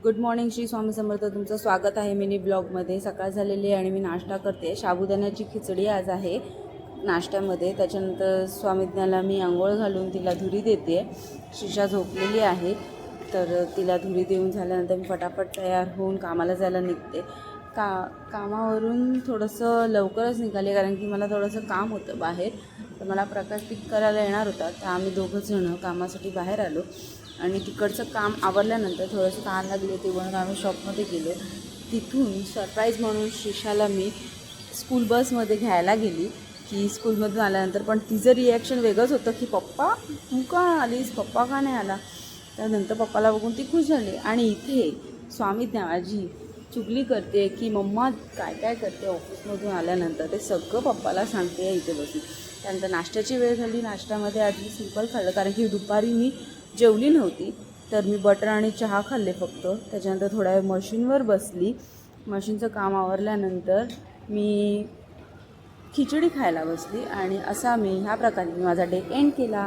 Good morning. Shri Swami Samarth. तुमचं स्वागत आहे मिनी ब्लॉगमध्ये. सकाळ झालेली आहे आणि मी नाश्ता करते. साबुदाण्याची खिचडी आज आहे नाश्त्यामध्ये. त्याच्यानंतर स्वामीज्ञाला मी आंघोळ घालून तिला धुरी देते. शिशा झोपलेली आहे, तर तिला धुरी देऊन झाल्यानंतर मी फटाफट तयार होऊन कामाला जायला निघते. कामावरून थोडंसं लवकरच निघाले, कारण की मला थोडंसं काम होतं बाहेर. तर मला प्रकाश पिक करायला येणार होता, तर आम्ही दोघंजणं कामासाठी बाहेर आलो. आणि तिकडचं काम आवरल्यानंतर थोडंसं तहान लागली होती म्हणून आम्ही शॉपमध्ये गेलो. तिथून सरप्राईज म्हणून शिशाला मी स्कूल बसमध्ये घ्यायला गेली, की स्कूलमधून आल्यानंतर पण तिचं रिॲक्शन वेगळंच होतं, की पप्पा तू का आलीस, पप्पा का नाही आला. त्यानंतर पप्पाला बघून ती खुश झाली. आणि इथे स्वामीज्ञा माझी चुगली करते, की मम्मा काय काय करते ऑफिसमधून आल्यानंतर, ते सगळं पप्पाला सांगते इथे बसून. त्यानंतर नाश्त्याची वेळ झाली. नाश्त्यामध्ये आज मी सिंपल खाल्लं, कारण की दुपारी मी जेवली नव्हती, तर मी बटर आणि चहा खाल्ले फक्त. त्याच्यानंतर थोड्या वेळ मशीनवर बसली. मशीनचं काम आवरल्यानंतर मी खिचडी खायला बसली. आणि असा ह्या प्रकारे मी माझा डे एंड केला.